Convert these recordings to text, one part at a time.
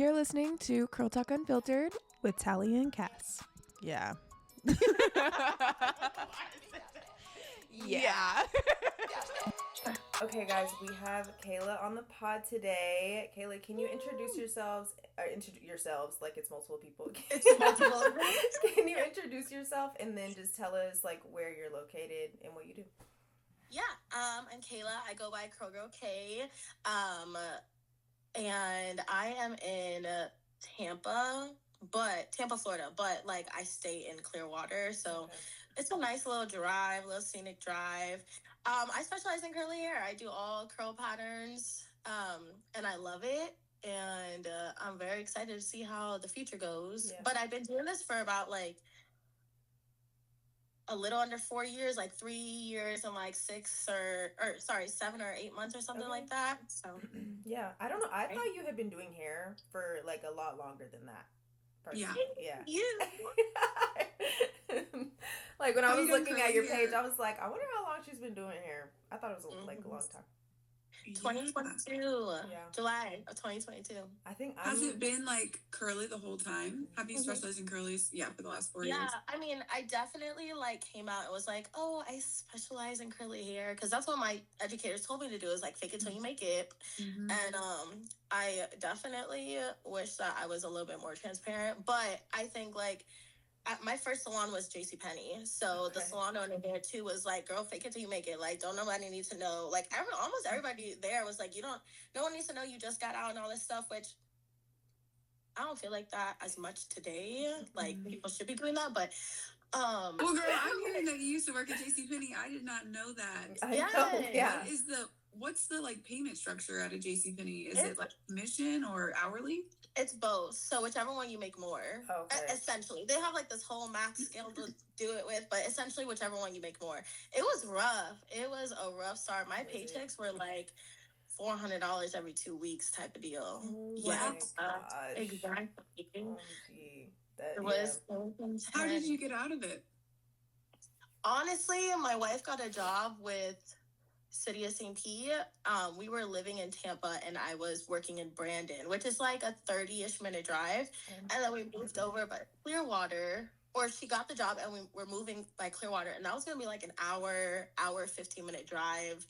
You're listening to Curl Talk Unfiltered with Tally and Cass. Yeah. Yeah. Okay, guys, we have Kayla on the pod today. Kayla, can you introduce yourselves? Yourselves like it's multiple people. Can you introduce yourself and then just tell us like where you're located and what you do? Yeah, I'm Kayla. I go by Curl Girl K. And I am in Tampa, Florida, but like I stay in Clearwater, so It's a nice little drive, little scenic drive. I specialize in curly hair. I do all curl patterns, and I love it. And I'm very excited to see how the future goes. Yeah. But I've been doing this for about like a little under 4 years, like 3 years and like 7 or 8 months or something like that. So yeah, I don't know. I thought you had been doing hair for like a lot longer than that. Personally. Yeah. Like when I was looking at your page, I was like, I wonder how long she's been doing hair. I thought it was like a long time. 2022, July of 2022. I think has it been like curly the whole time? Have you specialized in curlies? Yeah, for the last 4 years. Yeah, I mean, I definitely like came out and was like, oh, I specialize in curly hair because that's what my educators told me to do is like fake it till you make it. And I definitely wish that I was a little bit more transparent, but I think like my first salon was JCPenney. So the salon owner there too was like, girl, fake it till you make it. Like, don't nobody need to know. Like almost everybody there was like, no one needs to know you just got out and all this stuff, which I don't feel like that as much today. Like people should be doing that, but well, girl, I'm hearing that you used to work at JCPenney. I did not know that. Yeah. What's the like payment structure at a JCPenney? Is it like commission or hourly? It's both. So whichever one you make more. Essentially. They have like this whole max scale to do it with, but essentially whichever one you make more. It was rough. It was a rough start. My paychecks were like $400 every 2 weeks type of deal. Exactly. It was so intense. How did you get out of it? Honestly, my wife got a job with City of St. Pete. We were living in Tampa and I was working in Brandon, which is like a 30-ish minute drive. And then we moved over by Clearwater, or she got the job and we were moving by Clearwater, and that was going to be like an hour 15-minute drive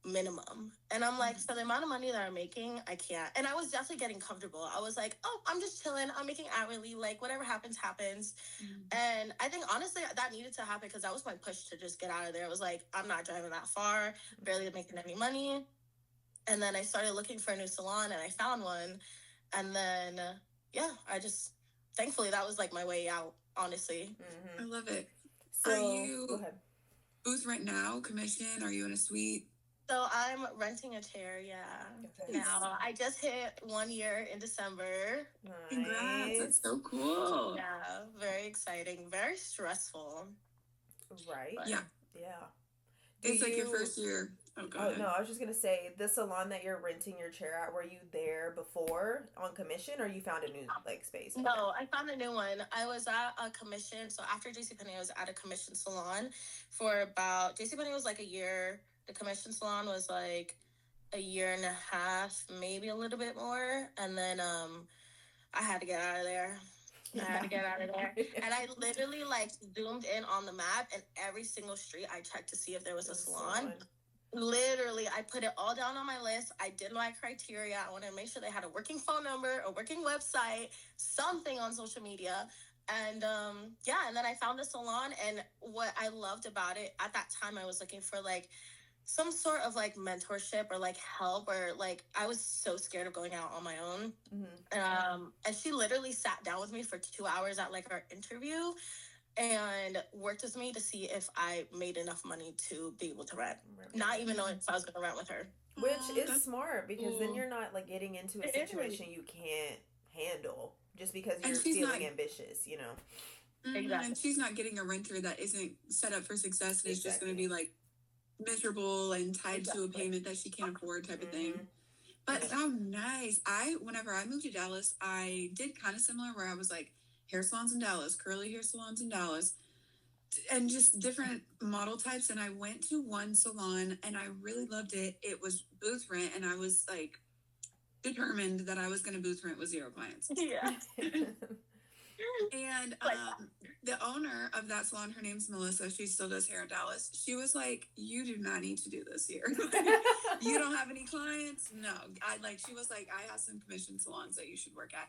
minimum. And I'm like, for the amount of money that I'm making, I can't. And I was definitely getting comfortable. I was like, oh, I'm just chilling. I'm making hourly. Like, whatever happens, happens. And I think, honestly, that needed to happen because that was my push to just get out of there. I was like, I'm not driving that far, barely making any money. And then I started looking for a new salon, and I found one. And then, thankfully, that was, like, my way out, honestly. I love it. So, are you go ahead. Booth rent now, commission? Are you in a suite? So I'm renting a chair, now. I just hit 1 year in December. Nice. Congrats, that's so cool. Yeah, very exciting, very stressful. Right? But, yeah. It's like your first year. Oh, go ahead. No, I was just going to say, the salon that you're renting your chair at, were you there before on commission, or you found a new like space? No, I found a new one. I was at a commission. So after JCPenney, I was at a commission salon for about, JCPenney was like a year. The commission salon was like a year and a half, maybe a little bit more. And then I had to get out of there. And I literally like zoomed in on the map, and every single street I checked to see if there was a salon. Literally, I put it all down on my list. I did my criteria. I wanted to make sure they had a working phone number, a working website, something on social media. And and then I found a salon, and what I loved about it, at that time I was looking for like some sort of like mentorship or like help, or like I was so scared of going out on my own. And she literally sat down with me for 2 hours at like our interview and worked with me to see if I made enough money to be able to rent, not even knowing if I was going to rent with her. Which is smart, because then you're not like getting into a situation you can't handle just because you're feeling ambitious, you know. Exactly. And she's not getting a renter that isn't set up for success and is just going to be like miserable and tied to a payment that she can't afford type of thing. But how nice. Whenever I moved to Dallas, I did kind of similar, where I was like, hair salons in Dallas, curly hair salons in Dallas, and just different model types. And I went to one salon and I really loved it. It was booth rent, and I was like determined that I was going to booth rent with 0 clients. Yeah. And the owner of that salon, her name's Melissa. She still does hair in Dallas. She was like, "You do not need to do this here. You don't have any clients." No, she was like, "I have some commission salons that you should work at."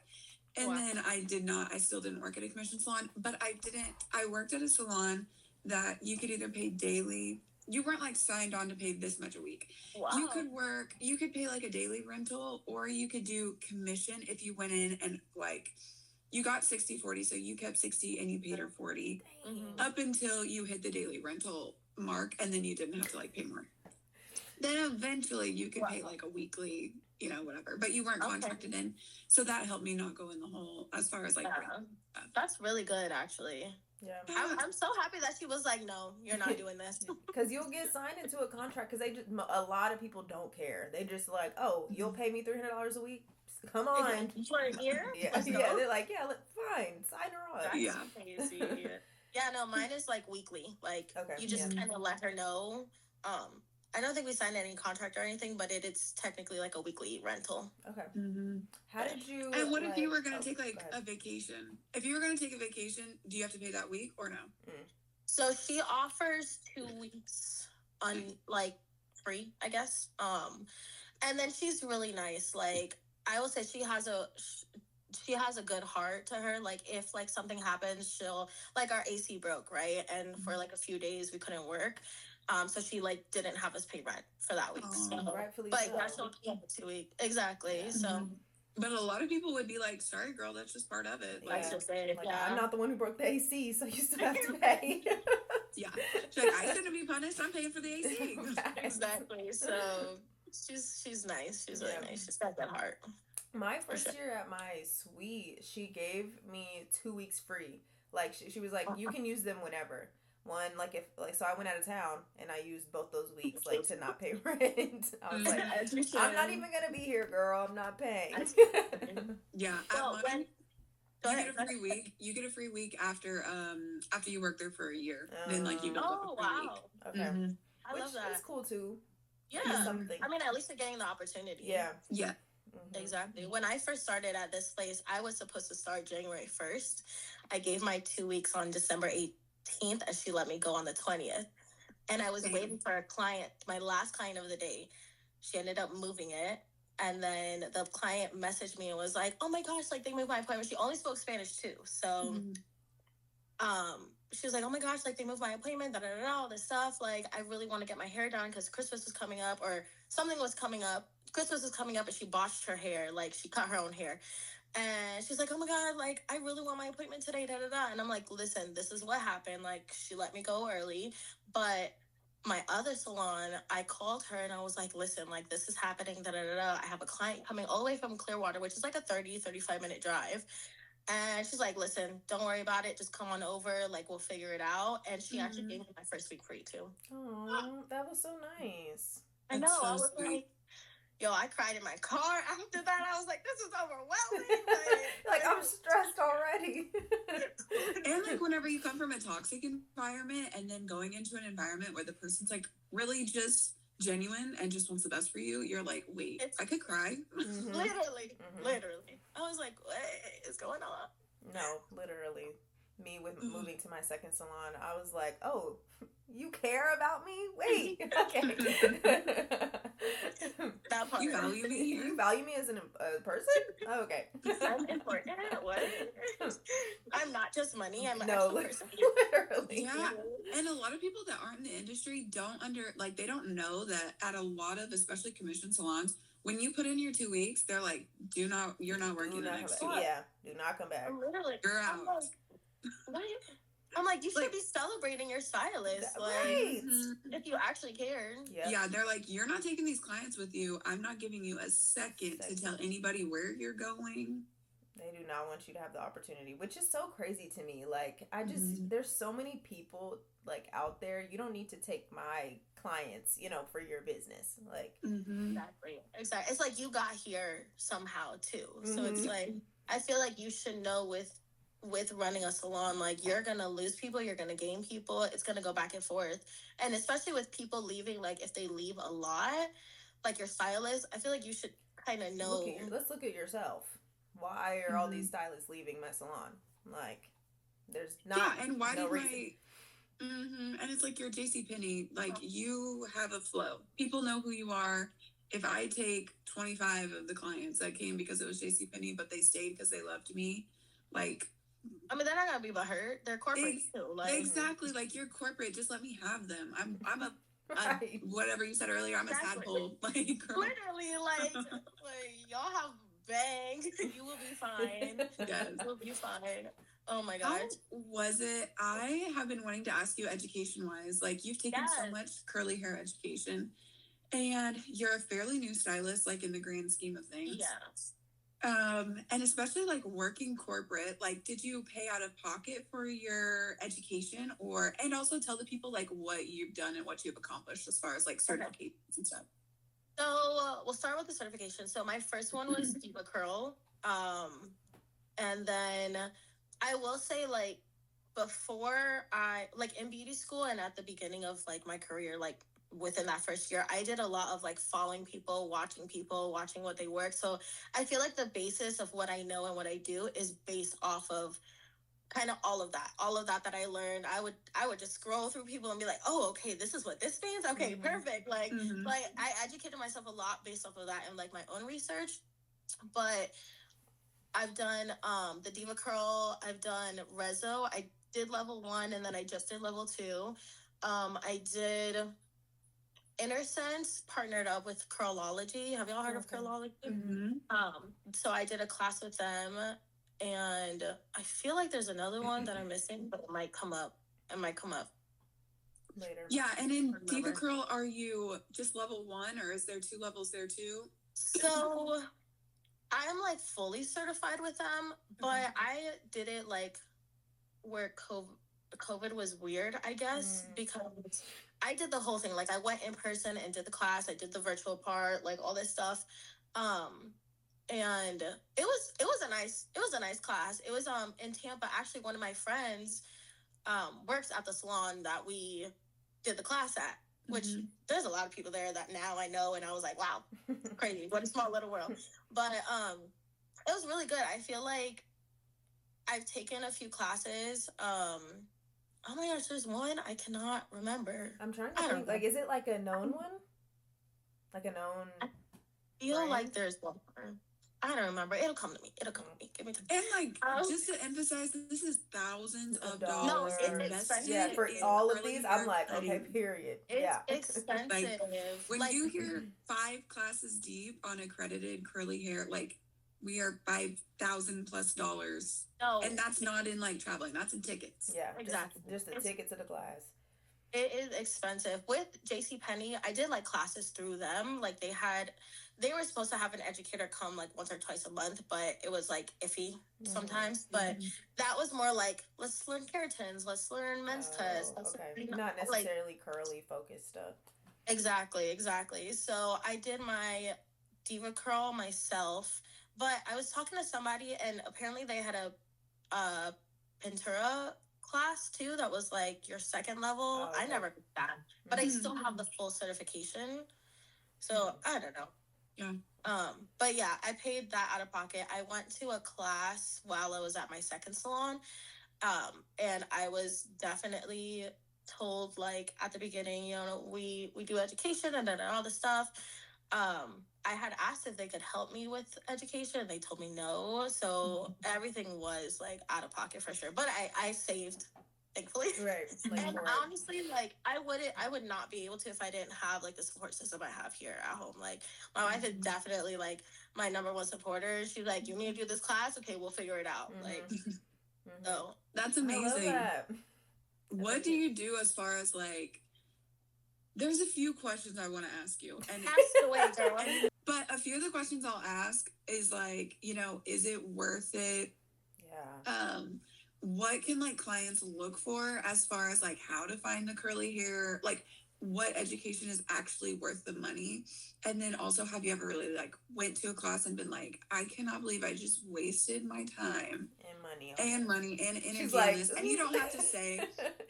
And then I still didn't work at a commission salon, but I worked at a salon that you could either pay daily. You weren't like signed on to pay this much a week. Wow. You could pay like a daily rental, or you could do commission if you went in and like, you got 60/40, so you kept 60 and you paid her 40 up until you hit the daily rental mark, and then you didn't have to like pay more. Then eventually you could pay like a weekly, whatever, but you weren't contracted in. So that helped me not go in the hole as far as like. That's really good, actually. Yeah. I'm so happy that she was like, "No, you're not doing this." Because you'll get signed into a contract, because a lot of people don't care. They just like, "Oh, you'll pay me $300 a week? Come on." For a year? Yeah, they're like, "Yeah, fine, sign her on." That's crazy. Yeah, no, mine is like weekly. Like, you just kind of let her know. I don't think we signed any contract or anything, but it's technically like a weekly rental. Okay. Mm-hmm. How did you? And what if you were going to take like a vacation? If you were going to take a vacation, do you have to pay that week or no? So she offers 2 weeks on like free, I guess. And then she's really nice. Like, I will say she has a good heart to her. Like, if like something happens, she'll, like, our AC broke, right? And for like a few days we couldn't work. So she like didn't have us pay rent for that week. So, rightfully but so. yeah, she'll keep it 2 weeks. Exactly. Yeah. So, but a lot of people would be like, "Sorry, girl, that's just part of it." That's just it. Like, I'm not the one who broke the AC, so you still have to pay. Yeah. She's like, "I shouldn't be punished. I'm paying for the AC." Exactly. So she's nice. She's really nice. She's got that heart. My first year at my suite, she gave me 2 weeks free. Like, she was like, "You can use them whenever." One, so I went out of town and I used both those weeks, like, to not pay rent. I was like, I'm not even gonna be here, girl. I'm not paying. Yeah. You get a free week. You get a free week after you work there for a year. Then like you build up a free week. Okay. I love that. It's cool too. Yeah. Something. I mean, at least they're getting the opportunity. Yeah. Yeah. Exactly. When I first started at this place, I was supposed to start January 1st. I gave my 2 weeks on December 18th, and she let me go on the 20th. And I was waiting for a client, my last client of the day. She ended up moving it. And then the client messaged me and was like, "Oh my gosh, like, they moved my appointment." She only spoke Spanish too. So she was like, "Oh my gosh, like, they moved my appointment, all this stuff. Like, I really want to get my hair done because Christmas was coming up, or something was coming up. Christmas was coming up, and she botched her hair. Like, she cut her own hair. And she's like, "Oh my God, like, I really want my appointment today, And I'm like, "Listen, this is what happened. Like, she let me go early. But my other salon, I called her and I was like, "Listen, like, this is happening, I have a client coming all the way from Clearwater, which is like a 35-minute drive." And she's like, "Listen, don't worry about it. Just come on over. Like, we'll figure it out." And she actually gave me my first week free too. Oh, that was so nice. I know. I was like, yo, I cried in my car after that. I was like, this is overwhelming. Like, I'm stressed already. And like, whenever you come from a toxic environment and then going into an environment where the person's like really just genuine and just wants the best for you, you're like, wait, I could cry. Literally. I was like, what is going on? No, literally. Me with moving to my second salon, I was like, "Oh, you care about me? Wait, okay." That part. You value me here? You value me as a person? Oh, okay. I'm important. What? I'm not just money. I'm an no, actual person. Literally. Yeah, and a lot of people that aren't in the industry they don't know that at a lot of, especially commission salons, when you put in your 2 weeks, they're like, you're not working the next 2 weeks. Yeah, do not come back. Literally. You're out. I'm like, you should be celebrating your stylist. Right. If you actually cared. Yep. Yeah, they're like, you're not taking these clients with you. I'm not giving you a second to tell anybody where you're going. They do not want you to have the opportunity, which is so crazy to me. Like, there's so many people, like, out there. You don't need to take my clients, for your business. Like, Exactly. It's like you got here somehow, too. So it's like, I feel like you should know with running a salon, like, you're gonna lose people, you're gonna gain people, it's gonna go back and forth. And especially with people leaving, like, if they leave a lot, like your stylist, I feel like you should kind of know. Let's look at yourself. Why are all these stylists leaving my salon? Like, there's not and why no did reason. And it's like, you're JCPenney, like, you have a flow. People know who you are. If I take 25 of the clients that came because it was JCPenney, but they stayed because they loved me, like, I mean, they're not gonna be butthurt. They're corporate too. Like, exactly. Like, you're corporate. Just let me have them. I'm a Right. whatever you said earlier. I'm a tadpole. Like, girl. Literally, like y'all have bangs. You will be fine. Yes. You will be fine. Oh my How gosh. was it? I have been wanting to ask you, education wise, like, you've taken so much curly hair education, and you're a fairly new stylist, like, in the grand scheme of things. Yes. And especially like working corporate, like, did you pay out of pocket for your education, and also tell the people like what you've done and what you've accomplished as far as like certifications and stuff? So we'll start with the certification. So my first one was Diva Curl. And then I will say, like, before I, like, in beauty school and at the beginning of like my career, like within that first year, I did a lot of like following people, watching what they work. So I feel like the basis of what I know and what I do is based off of kind of all of that that I learned. I would just scroll through people and be like, oh, okay, this is what this means. Okay, perfect. Like, like I educated myself a lot based off of that and like my own research. But I've done the Diva Curl. I've done Rezo. I did level 1 and then I just did level 2. I did InnerSense, partnered up with Curlology. Have y'all heard of Curlology? So I did a class with them, and I feel like there's another one that I'm missing, but it might come up. Later. Yeah, and in Diva Curl, are you just level 1, or is there 2 levels there too? So I'm like fully certified with them, but I did it like where COVID was weird, I guess, because I did the whole thing. Like, I went in person and did the class. I did the virtual part, like all this stuff. And it was a nice class. It was in Tampa. Actually, one of my friends works at the salon that we did the class at, which there's a lot of people there that now I know, and I was like, wow, crazy. What a small little world. But it was really good. I feel like I've taken a few classes. Oh my gosh, there's one I cannot remember. I'm trying to think. Like, is it like a known one? Like a known? I feel like there's one. I don't remember. It'll come to me. Give me time. And like, just to emphasize, this is thousands of dollars. No, it's expensive. Yeah, for all of these, I'm like, okay, period. It's expensive. Like, when you hear 5 classes deep on accredited curly hair, like, we are $5,000 plus. No, and that's not in like traveling. That's in tickets. Yeah, exactly. Just the ticket to the class. It is expensive. With JCPenney, I did like classes through them. Like, they were supposed to have an educator come like once or twice a month, but it was like iffy sometimes. But that was more like, let's learn keratins, let's learn men's cuts. Okay. Not necessarily curly focused stuff. Exactly. So I did my Diva Curl myself, but I was talking to somebody, and apparently they had a Pintura class too that was like your second level. I never did that, but I still have the full certification. So I don't know. Yeah. But yeah, I paid that out of pocket. I went to a class while I was at my second salon, and I was definitely told, like, at the beginning, you know, we do education and all this stuff. I had asked if they could help me with education, and they told me no. So everything was like out of pocket for sure. But I saved, thankfully. Right. And honestly, like, I would not be able to if I didn't have like the support system I have here at home. Like, my wife is definitely like my number one supporter. She's like, you need to do this class? Okay, we'll figure it out. Like, so that's amazing. I love that. What do you do as far as like? There's a few questions I want to ask you, and ask away, girl. But a few of the questions I'll ask is like, you know, is it worth it? Yeah. What can like clients look for as far as like how to find the curly hair? Like, what education is actually worth the money? And then also, have you ever really like went to a class and been like, I cannot believe I just wasted my time and money and energy She's on like, this? And you don't have to say,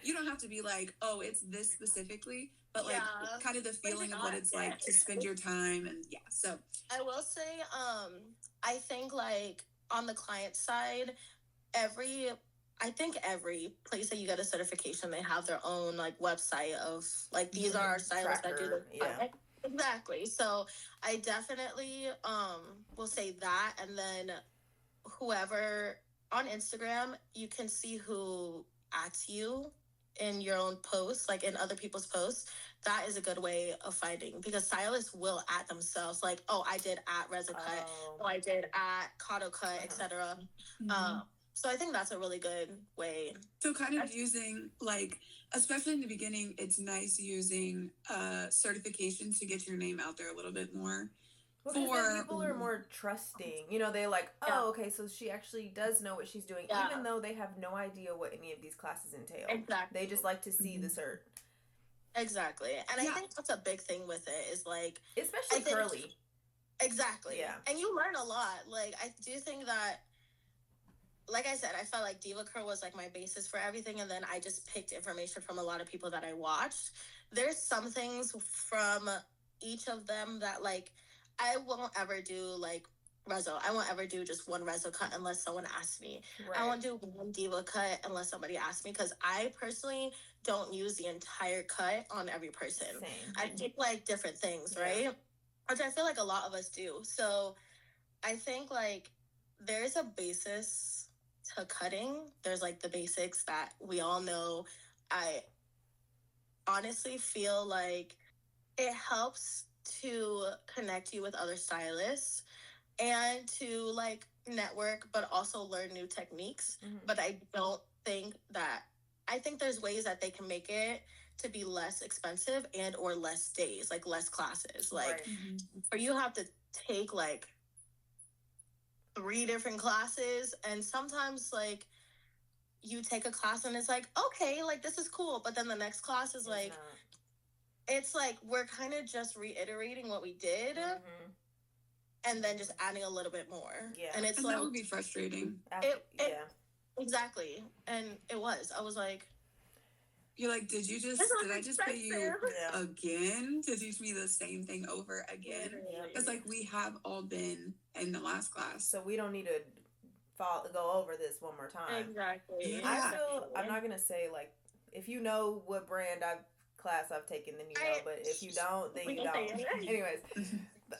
you don't have to be like, oh, it's this specifically, but like kind of the feeling of what it's like to spend your time. And yeah, so I will say, I think like on the client side, I think every place that you get a certification, they have their own like website of like, these are our stylists that do this. Yeah. Exactly. So I definitely will say that. And then whoever on Instagram, you can see who ats you in your own posts, like in other people's posts. That is a good way of finding, because stylists will at themselves, like, oh, I did at RezoCut, oh, I did at CautoCut, etc. So I think that's a really good way. So kind of using, like, especially in the beginning, it's nice using certifications to get your name out there a little bit more. Well, because people are more trusting. You know, they're like, oh, okay, so she actually does know what she's doing, even though they have no idea what any of these classes entail. Exactly. They just like to see the cert. Exactly. And I think that's a big thing with it, is like, especially curly. Exactly. Yeah. And you learn a lot. Like, I do think that, like I said, I felt like DevaCurl was like my basis for everything, and then I just picked information from a lot of people that I watched. There's some things from each of them that, like, I won't ever do like Rezo. I won't ever do just one RezoCut unless someone asks me. Right. I won't do one DevaCut unless somebody asks me, because I personally don't use the entire cut on every person. Same. I do like different things, right? Which I feel like a lot of us do. So I think like there's a basis to cutting. There's like the basics that we all know. I honestly feel like it helps to connect you with other stylists and to like network, but also learn new techniques. But I think there's ways that they can make it to be less expensive and or less days, like less classes. Like, or you have to take like 3 different classes, and sometimes like you take a class and it's like, okay, like this is cool, but then the next class is like, it's like we're kind of just reiterating what we did and then just adding a little bit more. And it's like, that would be frustrating. Exactly. And it was. I was like, you're like, did I just pay you again to teach me the same thing over again? Because like we have all been in the last class, so we don't need to go over this one more time. Exactly. I'm not gonna say like, if you know what brand class I've taken, then you know, but if you don't, then you don't. Anyways,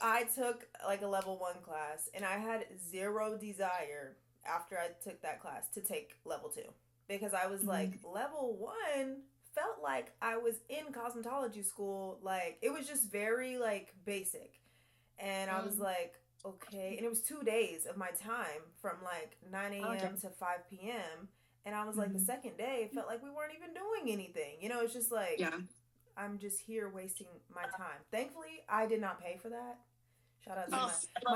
I took like a level 1 class, and I had zero desire after I took that class to take level 2, because I was like, level 1 felt like I was in cosmetology school. Like, it was just very like basic, and I was like, okay. And it was 2 days of my time from like 9 a.m. to 5 p.m. And I was like, the second day, it felt like we weren't even doing anything. You know, it's just like, I'm just here wasting my time. Thankfully, I did not pay for that. Shout out to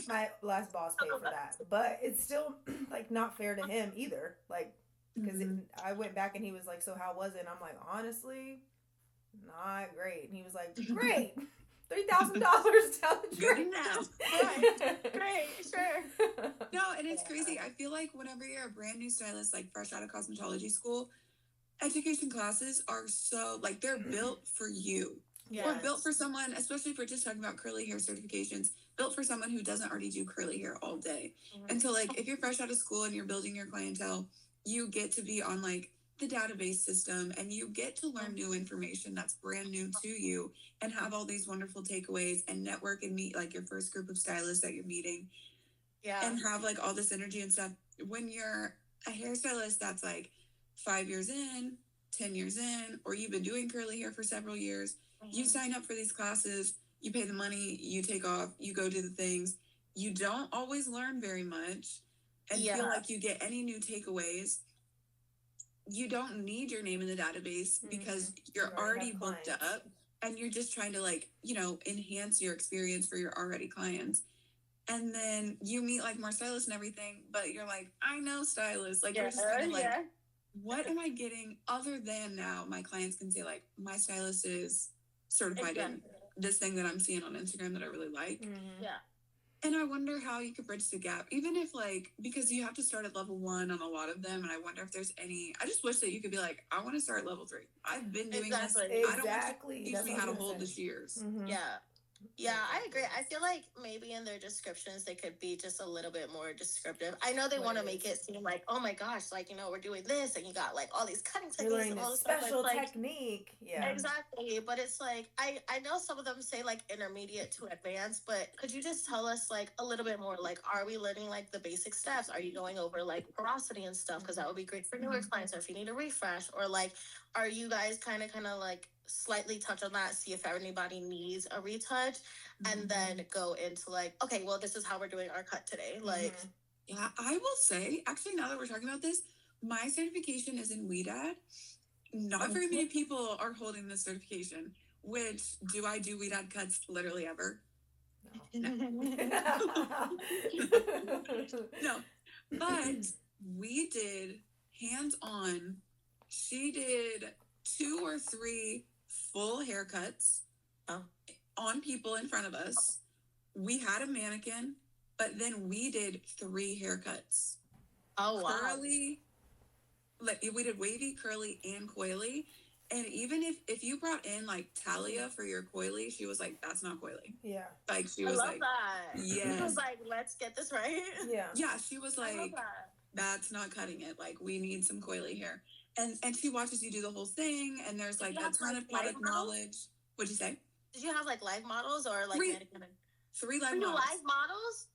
my last boss paid for that. But it's still like not fair to him either. Like, because I went back and he was like, so how was it? And I'm like, honestly, not great. And he was like, great. $3,000 down the drain now. Great, sure. No, and it's crazy. I feel like whenever you're a brand new stylist, like fresh out of cosmetology school, education classes are so like they're built for you. Or built for someone, especially if we're just talking about curly hair certifications, built for someone who doesn't already do curly hair all day. And so like if you're fresh out of school and you're building your clientele, you get to be on like the database system, and you get to learn new information that's brand new to you, and have all these wonderful takeaways, and network and meet like your first group of stylists that you're meeting, and have like all this energy and stuff. When you're a hairstylist that's like 5 years in, 10 years in, or you've been doing curly hair for several years, you sign up for these classes, you pay the money, you take off, you go do the things, you don't always learn very much and feel like you get any new takeaways. You don't need your name in the database because you're already booked up, and you're just trying to like, you know, enhance your experience for your already clients. And then you meet like more stylists and everything, but you're like, I know stylists. Like you're just kind of like what am I getting other than now my clients can say, like, my stylist is certified in this thing that I'm seeing on Instagram that I really like. Mm-hmm. Yeah. And I wonder how you could bridge the gap, even if, like, because you have to start at level 1 on a lot of them. And I wonder if there's any, I just wish that you could be like, I want to start at level 3. I've been doing this. I don't want you to teach me how to hold the shears. Mm-hmm. Yeah, I agree. I feel like maybe in their descriptions they could be just a little bit more descriptive. I know they want to make it seem like, oh my gosh, like, you know, we're doing this and you got like all these cutting techniques and all this special stuff. technique. Yeah. Exactly. But it's like I know some of them say like intermediate to advanced, but could you just tell us like a little bit more? Like, are we learning like the basic steps? Are you going over like porosity and stuff? Because that would be great for newer clients, or if you need a refresh, or like, are you guys kind of like slightly touch on that, see if anybody needs a retouch, and then go into like, okay, well, this is how we're doing our cut today. Like, yeah, I will say, actually, now that we're talking about this, my certification is in WeDad. Not very many people are holding this certification, which, do I do WeDad cuts literally ever? No. No. But we did hands-on. She did 2 or 3 full haircuts on people in front of us. We had a mannequin, but then we did 3 haircuts. Oh, wow. Curly, like, we did wavy, curly, and coily. And even if you brought in like Talia for your coily, she was like, that's not coily. Yeah. Like, she was like, that. Yes. She was like, let's get this right. Yeah. Yeah, she was like, that's not cutting it. Like, we need some coily hair. And she watches you do the whole thing, and there's like a ton of product knowledge. What'd you say? Did you have like live models or like 3 live models? Live models?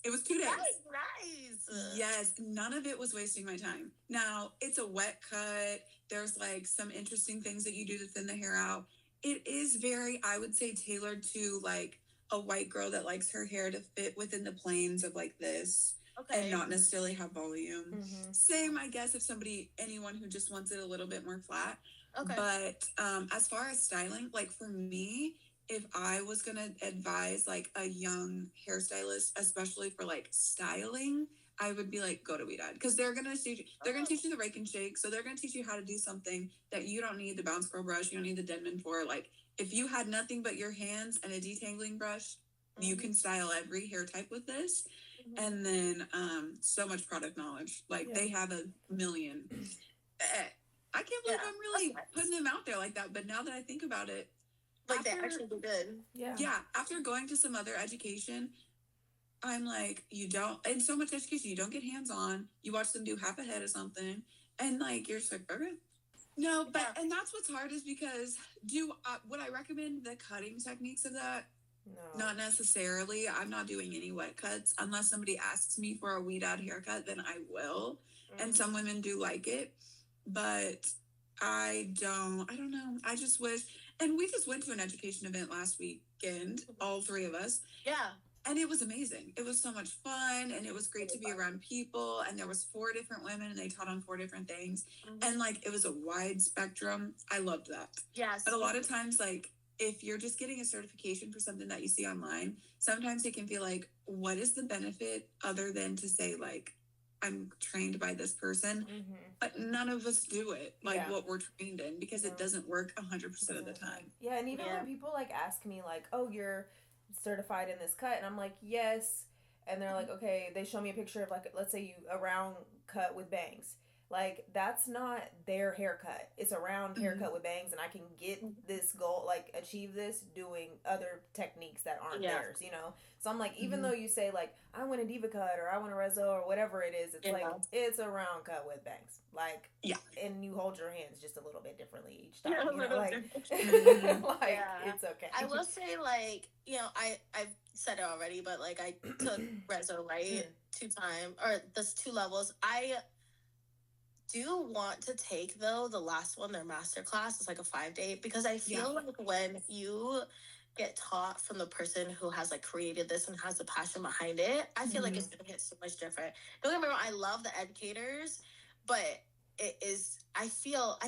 It was 2 days. Nice. Yes, none of it was wasting my time. Now, it's a wet cut. There's like some interesting things that you do to thin the hair out. It is very, I would say, tailored to like a white girl that likes her hair to fit within the planes of like this. Okay. And not necessarily have volume. Mm-hmm. Same, I guess, if anyone who just wants it a little bit more flat. Okay. But as far as styling, like for me, if I was going to advise like a young hairstylist, especially for like styling, I would be like, go to WeDad, because they're going to teach you the rake and shake. So they're going to teach you how to do something that you don't need the bounce curl brush. You don't need the Denman for. Like, if you had nothing but your hands and a detangling brush, you can style every hair type with this. And then so much product knowledge. Like, they have a million. I can't believe I'm really putting them out there like that. But now that I think about it, like, they actually do good. Yeah. After going to some other education, I'm like, in so much education, you don't get hands-on. You watch them do half a head of something. And like, you're just like, okay. No, but, and that's what's hard, is because would I recommend the cutting techniques of that? No. Not necessarily. I'm not doing any wet cuts. Unless somebody asks me for a WeDad haircut, then I will. Mm-hmm. And some women do like it. But I don't know. I just wish. And we just went to an education event last weekend, all 3 of us. Yeah. And it was amazing. It was so much fun, and it was great to be around people. And there was 4 different women, and they taught on 4 different things. Mm-hmm. And like, it was a wide spectrum. I loved that. Yes. But a lot of times, like, if you're just getting a certification for something that you see online, sometimes it can feel like, what is the benefit other than to say, like, I'm trained by this person? Mm-hmm. But none of us do it, like, what we're trained in, because it doesn't work 100% of the time. Yeah, and even when people, like, ask me, like, oh, you're certified in this cut, and I'm like, yes, and they're like, okay, they show me a picture of, like, let's say a round cut with bangs. Like, that's not their haircut. It's a round haircut with bangs, and I can get this goal, like, achieve this doing other techniques that aren't theirs, you know? So I'm like, even though you say, like, I want a diva cut, or I want a rezo, or whatever it is, it's like, it's a round cut with bangs. Like, and you hold your hands just a little bit differently each time. You know? Like, it's okay. I will say, like, you know, I've said it already, but, like, I took rezo, right? 2 times, or there's 2 levels. I do want to take, though, the last one, their master class. It's like a 5-day, because I feel like when you get taught from the person who has like created this and has the passion behind it, I feel like it's gonna hit so much different. Don't get me wrong, I love the educators, but it is, I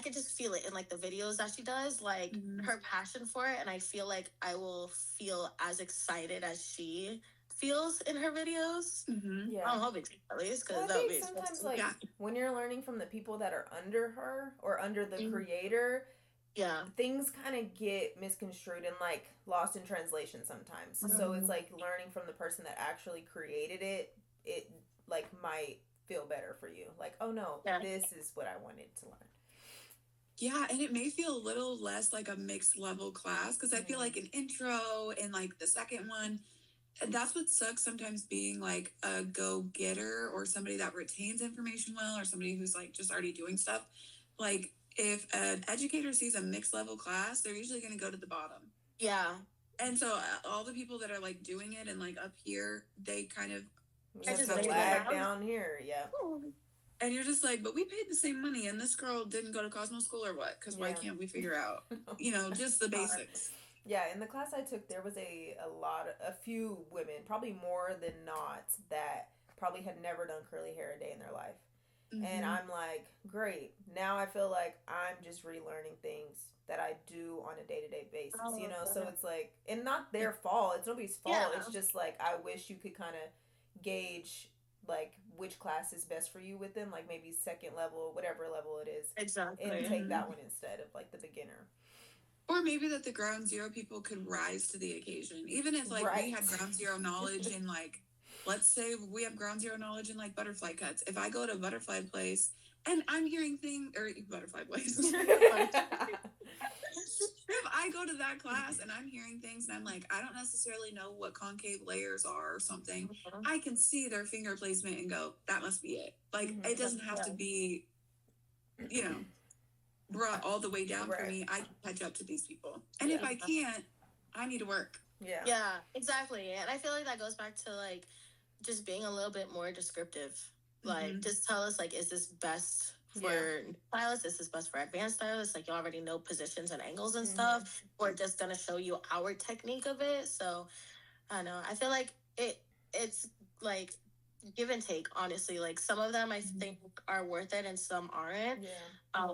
can just feel it in like the videos that she does, like her passion for it, and I feel like I will feel as excited as she feels in her videos. Mm-hmm. I'm hoping at least because I that would think be sometimes expensive. like when you're learning from the people that are under her or under the Mhm. creator, Yeah. things kind of get misconstrued and like lost in translation sometimes. So it's like learning from the person that actually created it. It like might feel better for you. Like, oh no, this is what I wanted to learn. Yeah, and it may feel a little less like a mixed level class because I feel like an intro and like the second one, and that's what sucks sometimes being like a go-getter or somebody that retains information well or somebody who's like just already doing stuff. Like if an educator sees a mixed level class, they're usually going to go to the bottom. Yeah. And so all the people that are like doing it and like up here, they kind of just lag down here. Yeah. And you're just like, but we paid the same money and this girl didn't go to Cosmo School or what? Because why can't we figure out, just the basics. Yeah, in the class I took, there was a few women, probably more than not, that probably had never done curly hair a day in their life. Mm-hmm. And I'm like, great. Now I feel like I'm just relearning things that I do on a day-to-day basis, So it's like, and not their fault. It's nobody's fault. Yeah. It's just like, I wish you could kind of gauge like which class is best for you with them, like maybe second level, whatever level it is. Exactly. And take that one instead of like the beginner. Or maybe that the ground zero people could rise to the occasion. Even if like we had ground zero knowledge in like, let's say we have ground zero knowledge in like butterfly cuts. If I go to Butterfly Place and I'm hearing Butterfly Place. If I go to that class and I'm hearing things and I'm like, I don't necessarily know what concave layers are or something, I can see their finger placement and go, that must be it. Like, it doesn't have to be, brought all the way down for me. I can catch up to these people. And if I can't, I need to work. Yeah. Yeah, exactly. And I feel like that goes back to, like, just being a little bit more descriptive. Like, just tell us, like, is this best for stylists? Is this best for advanced stylists? Like, you already know positions and angles and stuff. We're just going to show you our technique of it. So, I don't know. I feel like it's, like, give and take, honestly. Like, some of them I think are worth it and some aren't. Yeah.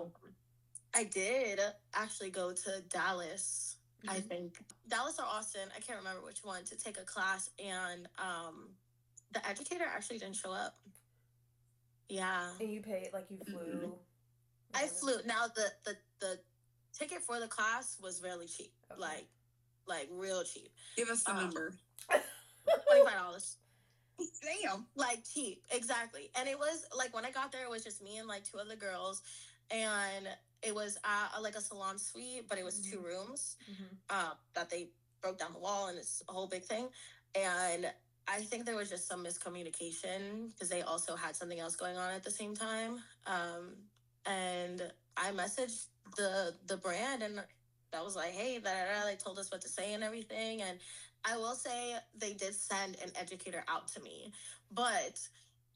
I did actually go to Dallas, I think. Dallas or Austin, I can't remember which one, to take a class, and the educator actually didn't show up. Yeah. And you paid, like you flew? I flew. Now, the ticket for the class was really cheap. Okay. Like real cheap. Give us the number. $25. Damn. Like cheap, exactly. And it was, like, when I got there, it was just me and, like, two other girls, and it was like a salon suite, but it was 2 rooms that they broke down the wall, and it's a whole big thing. And I think there was just some miscommunication because they also had something else going on at the same time. And I messaged the brand, and that was like, hey, they told us what to say and everything. And I will say they did send an educator out to me, but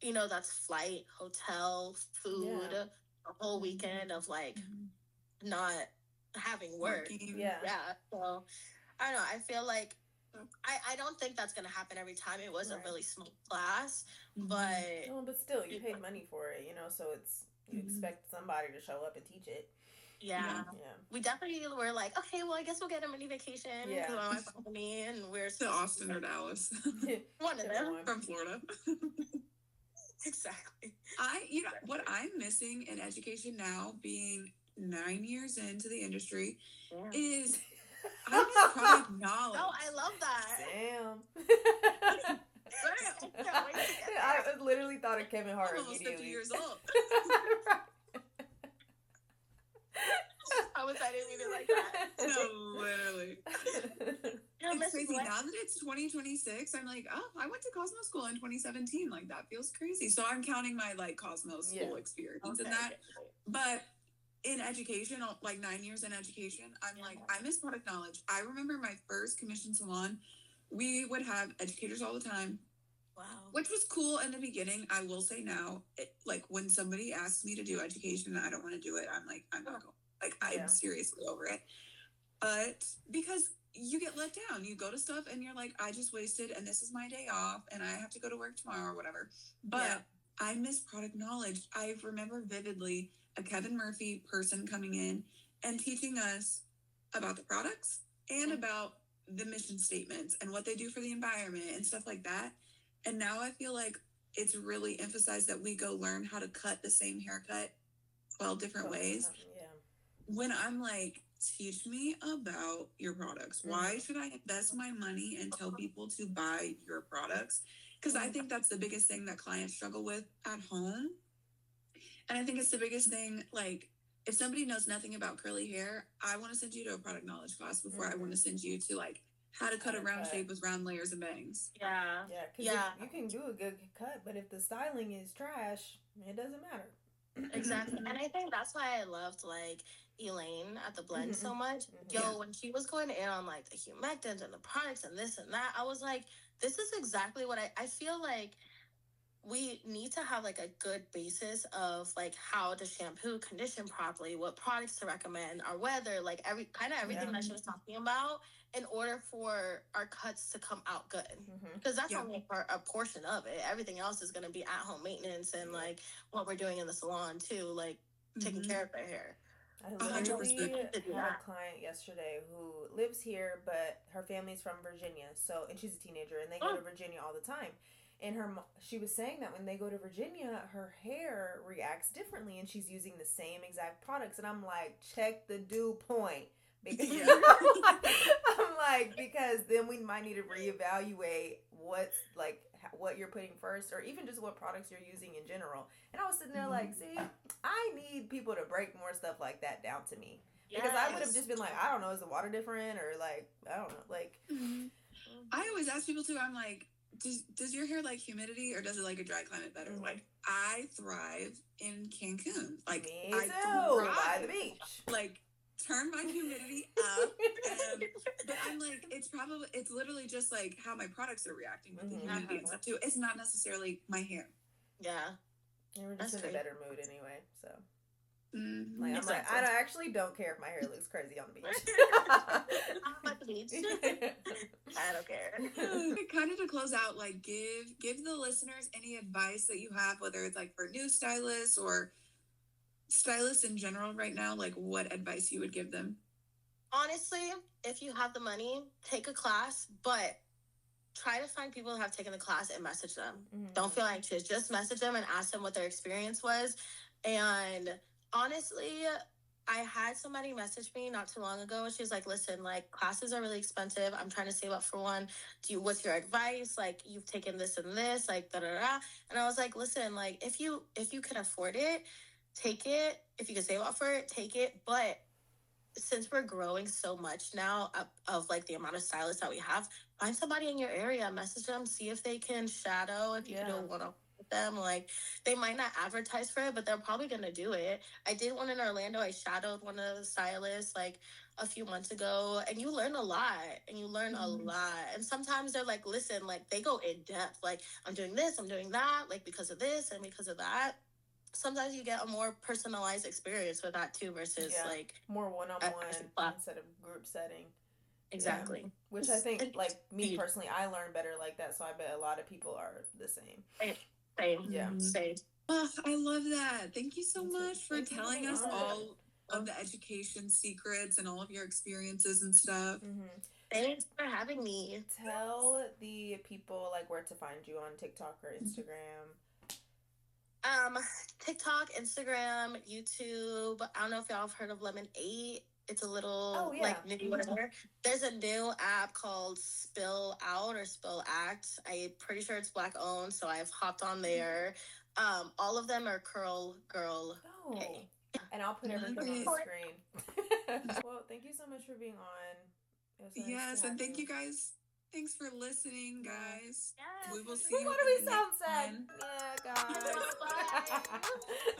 that's flight, hotel, food, a whole weekend of like not having work. Yeah. So I don't know. I feel like I don't think that's gonna happen every time. It was a really small class, but still, you paid money for it, so it's you expect somebody to show up and teach it. Yeah. We definitely were like, okay, well, I guess we'll get a mini vacation. Yeah. My company, and we're to Austin or Dallas. One of them from Florida. Exactly. What I'm missing in education now, being 9 years into the industry, is I miss product knowledge. Oh, I love that. Damn. I literally thought of Kevin Hart. I'm almost 50 years old. I didn't mean it like that. No, literally. It's crazy. Now that it's 2026, I'm like, oh, I went to Cosmo School in 2017. Like, that feels crazy. So I'm counting my, like, Cosmo School experience in that. But in education, like 9 years in education, I'm like, I miss product knowledge. I remember my first commission salon. We would have educators all the time. Wow. Which was cool in the beginning. I will say now, like, when somebody asks me to do education and I don't want to do it, I'm like, I'm not going. Like, I'm seriously over it. But because you get let down. You go to stuff and you're like, I just wasted, and this is my day off, and I have to go to work tomorrow or whatever. But I miss product knowledge. I remember vividly a Kevin Murphy person coming in and teaching us about the products and about the mission statements and what they do for the environment and stuff like that. And now I feel like it's really emphasized that we go learn how to cut the same haircut 12 different ways. Yeah. When I'm like, teach me about your products. Why should I invest my money and tell people to buy your products? Because I think that's the biggest thing that clients struggle with at home. And I think it's the biggest thing, like, if somebody knows nothing about curly hair, I want to send you to a product knowledge class before I want to send you to, like, how to cut a round shape with round layers and bangs. Yeah. Because you can do a good cut, but if the styling is trash, it doesn't matter. Exactly. And I think that's why I loved, like, Elaine at the blend so much. Yo, when she was going in on, like, the humectants and the products and this and that, I was like, this is exactly what I feel like we need to have, like, a good basis of, like, how to shampoo, condition properly, what products to recommend, our weather, like, everything that she was talking about in order for our cuts to come out good. Because that's only a portion of it. Everything else is going to be at-home maintenance and, like, what we're doing in the salon, too, like, taking care of their hair. I literally had a client yesterday who lives here, but her family's from Virginia. So, and she's a teenager, and they go to Virginia all the time. And she was saying that when they go to Virginia, her hair reacts differently, and she's using the same exact products. And I'm like, check the dew point. Because I'm like, because then we might need to reevaluate what you're putting first, or even just what products you're using in general. And I was sitting there like, see, I need people to break more stuff like that down to me. Because I would have just been like, I don't know, is the water different? Or like, I don't know. Like, I always ask people too, I'm like, does your hair like humidity or does it like a dry climate better? Like, I thrive in Cancun. Like, me too, by the beach. Like, turn my humidity up. But I'm like, it's literally just like how my products are reacting with the humidity and stuff too. It's not necessarily my hair. Yeah. And we're just in a better mood anyway, so. Like, exactly. I'm like, I actually don't care if my hair looks crazy on the beach. I'm at the beach. I don't care. Kind of to close out, like, give the listeners any advice that you have, whether it's like for new stylists or stylists in general right now, like what advice you would give them. Honestly, if you have the money, take a class, but try to find people who have taken the class and message them. Don't feel anxious. Just message them and ask them what their experience was. And honestly, I had somebody message me not too long ago. She was like, listen, like, classes are really expensive. I'm trying to save up for one. What's your advice? Like, you've taken this and this, like, da-da-da. And I was like, listen, like, if you can afford it, take it. If you can save up for it, take it. But since we're growing so much now of like the amount of stylists that we have, find somebody in your area, message them, see if they can shadow, if you can do one with them. Like, they might not advertise for it, but they're probably gonna do it. I did one in Orlando. I shadowed one of the stylists like a few months ago, and you learn a lot, and sometimes they're like, listen, like, they go in depth, like, I'm doing this, I'm doing that, like, because of this and because of that. Sometimes you get a more personalized experience with that too, versus like more one-on-one instead of group setting. Exactly. Which I think, like, me personally, I learn better like that, so I bet a lot of people are the same. Same. Yeah. Same. Oh, I love that. Thank you so much for telling us all of the education secrets and all of your experiences and stuff. Thanks for having me. Tell the people, like, where to find you on TikTok or Instagram. TikTok, Instagram, YouTube. I don't know if y'all have heard of Lemon8. It's a little like new whatever. There's a new app called Spill Out or Spill Act. I'm pretty sure it's Black owned, so I've hopped on there. All of them are Curl Girl. Hey. And I'll put everything on the screen. Well, thank you so much for being on. Yes, and thank you guys. Thanks for listening, guys. Yes. We will see you. Why do we sound sad? Yeah, guys. Bye.